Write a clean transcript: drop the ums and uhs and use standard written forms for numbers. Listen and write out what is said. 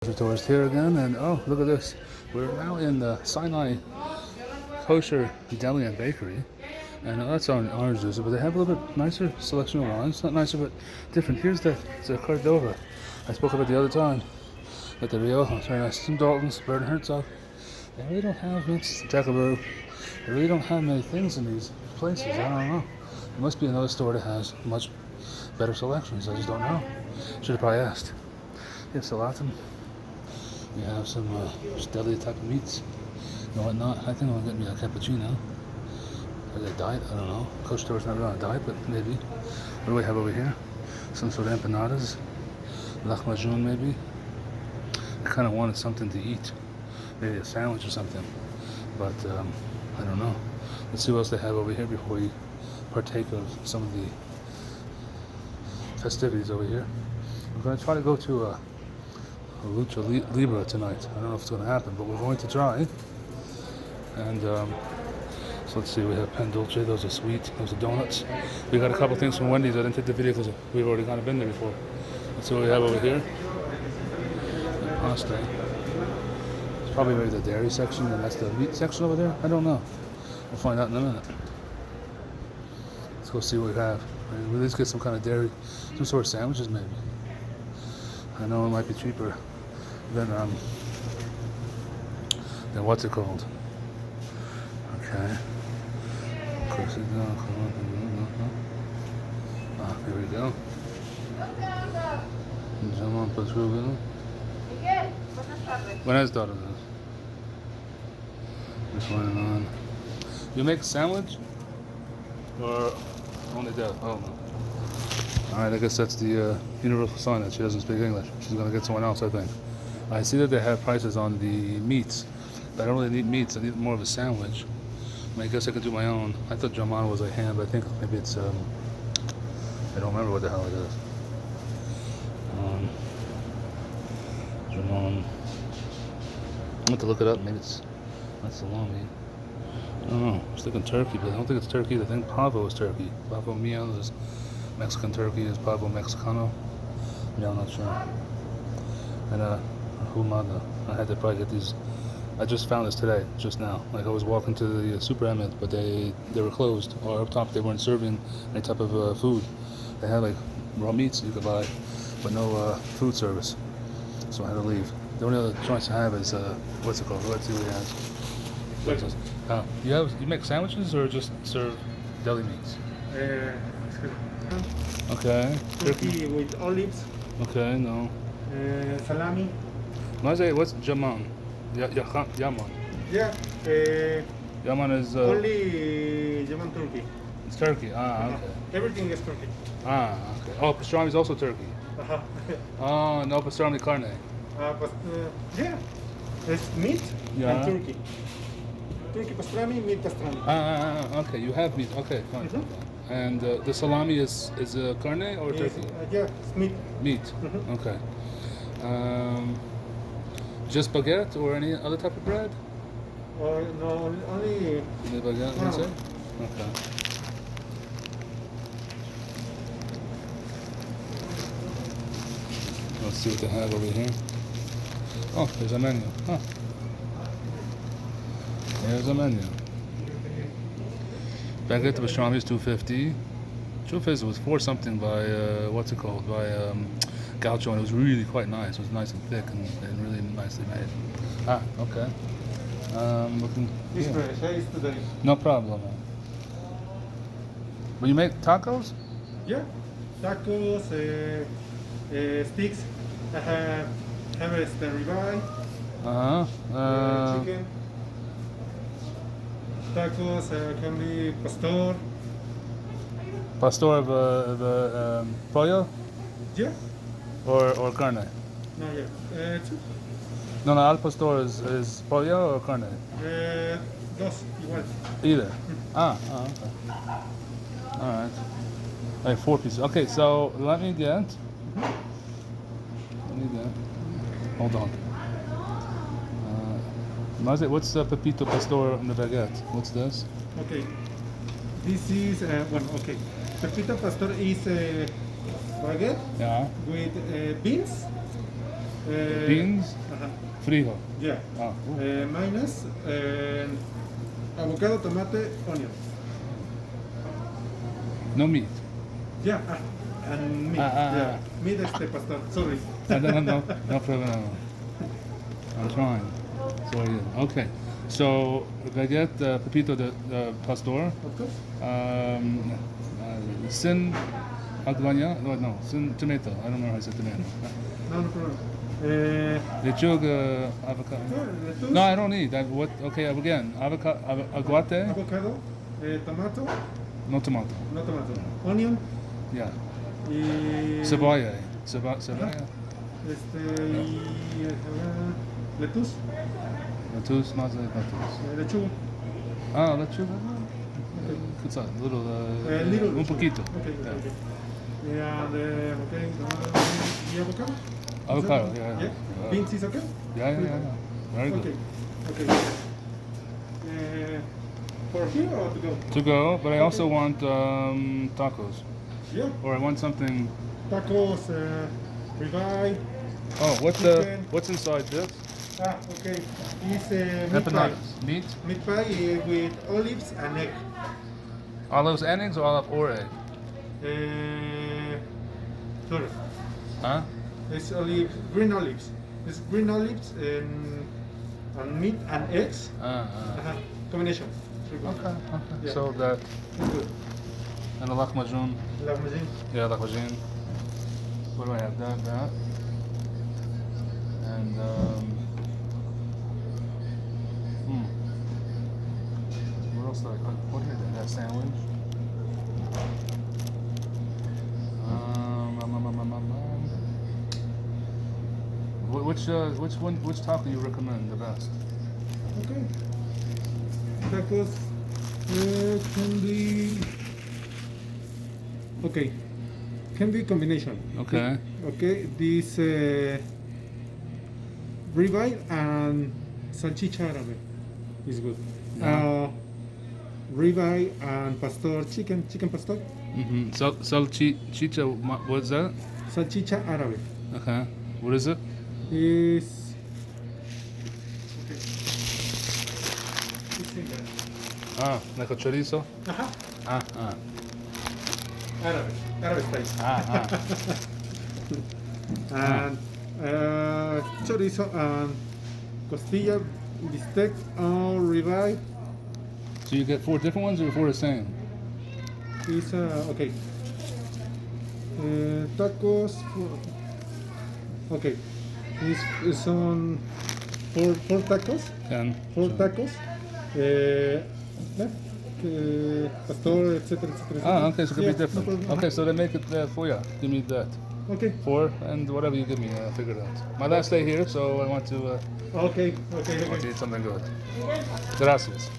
Tourist here again, and oh, look at this. We're now in the Sinai Kosher Deli and Bakery, and that's on orange juice, but they have a little bit nicer selection of wines. Not nicer, but different. Here's the Cordova I spoke about the other time at the Rioja. It's very nice. Some Dalton's, Bird and Herzog. They really don't have much Jacobou. They really don't have many things in these places. I don't know. There must be another store that has much better selections. I just don't know. Should have probably asked. You have salatim. You have some deli type of meats and whatnot. I think I'm going to get me a cappuccino. Is it a diet? I don't know. Coach Store's not really on a diet, but maybe. What do we have over here? Some sort of empanadas. Lahmacun maybe. I kind of wanted something to eat. Maybe a sandwich or something. But I don't know. Let's see what else they have over here before we partake of some of the festivities over here. I'm going to try to go to a Lucha Libre tonight. I don't know if it's going to happen, but we're going to try. And so let's see, we have pan dulce, those are sweet, those are donuts. We got a couple things from Wendy's. I didn't take the video because we've already kind of been there before. Let's see what we have over here. Pasta. It's probably maybe the dairy section, and that's the meat section over there. I don't know. We'll find out in a minute. Let's go see what we have. We'll at least get some kind of dairy, some sort of sandwiches maybe. I know it might be cheaper than what's it called? Okay. Here we go. Buenas tardes. Just running on. You make a sandwich? Or only that? I don't know. Alright, I guess that's the universal sign that she doesn't speak English. She's going to get someone else, I think. I see that they have prices on the meats. But I don't really need meats. I need more of a sandwich. I guess I could do my own. I thought jamon was a ham, but I think maybe it's, I don't remember what the hell it is. Jamon. I have to look it up. Maybe it's not salami. I don't know. I was thinking turkey, but I don't think it's turkey. I think pavo is turkey. Pavo mio is Mexican turkey, is pavo mexicano. Yeah, I'm not sure. And humada. I had to probably get these. I just found this today, just now. Like I was walking to the Super Emmett, but they were closed. Or up top, they weren't serving any type of food. They had like raw meats you could buy, but no food service. So I had to leave. The only other choice I have is what's it called? Let's see what it has. You make sandwiches or just serve deli meats? Okay. Turkey with olives. Okay, no. Salami. What's jamon? Yaman. Yeah. Yaman is Only German turkey. it's turkey. Okay. Everything is turkey. Okay. Oh, pastrami is also turkey. Oh, no pastrami carne. But yeah, it's meat and turkey. Turkey pastrami, meat pastrami. Okay. You have meat. Okay, fine. And the salami is carne or turkey? Yeah, it's meat. Meat. Mm-hmm. Okay. Just baguette or any other type of bread? No, only. The baguette, that's it? Okay. Let's see what they have over here. Oh, there's a menu. Huh. There's a menu. Baguette pastrami is $2.50. Truth is, it was for something by what's it called? By Gaucho, and it was really quite nice. It was nice and thick and really nicely made. Okay. Looking. It's Yeah. fresh. It's today. No problem. But you make tacos? Yeah, tacos, sticks. I have the ribeye, chicken. Tacos can be pastor. Pastor of pollo Yeah. or carne? No, yeah. Two. No, al pastor is pollo or carne? Dos, igual. Either. Okay. All right. Like 4 pieces. Okay, so let me get. Hold on. What's the Pepito Pastor on the baguette? What's this? Okay. This is okay. Pepito pastor is baguette Yeah. with beans, Beans, Uh-huh. frijol. Yeah. Ah, Mayonnaise, avocado, tomate, onion. no meat. Yeah, and meat. Yeah. Meat pastor. Sorry. No problem. I'm trying. Sorry. Okay. So I get Pepito de Pastor. Of course. Sin aguanya? No, sin tomato. I don't know how to say tomato. No problem. Lechuga avocado. Lettuce, No, I don't need that. What? Okay, again. Avocado, aguate. avocado, tomato, No tomato. no tomato, onion, Yeah. y Cebolla. Cebolla. lettuce, Lettuce, más de lettuce. lechuga. Ah, lechuga. What's that? Little. Little Un lechuga. poquito. Okay, Yeah. okay. And okay, y avocado. Avocado, Is that- yeah. Yeah. Beans is okay. Yeah. Very good. Okay. Okay. For here or to go? To go, but I also want tacos. Yeah. Or I want something. Tacos, ribeye. Oh, Chicken. what's inside this? Okay. It's meat pie. Empanadas. Meat, Meat pie with olives and egg. olives and eggs, or olive or egg? Sorry. Huh? It's olives, green olives. It's green olives and meat and eggs. Combination. Okay. Yeah. So that It's good. and a lahmacun. Lahmacun. Yeah, lahmacun. What do I have? That. And what else? What did I do? That sandwich. Which taco do you recommend the best? Okay. Tacos can be. Okay. Can be combination. Okay. Okay. This ribeye and salchicha árabe is good. Yeah. Ribeye and pastor chicken pastor. Mm-hmm. Salchicha. What's that? Salchicha árabe Okay. What is it? is. Okay. It's in there. Ah, like a chorizo. Uh-huh. Ah. Árabe style. Ah. And chorizo and costilla, bistec, or ribeye So you get 4 different ones or 4 the same? is okay. Tacos. Okay, it's on four tacos. 10. Four So- tacos. Pastor, etc. Ah, okay, so it could Yeah, be different. no problem. Okay, so they make it for you. Give me that. Okay. 4 and whatever you give me, I'll figure it out. My last day here, so I want to Okay. eat something good. Gracias.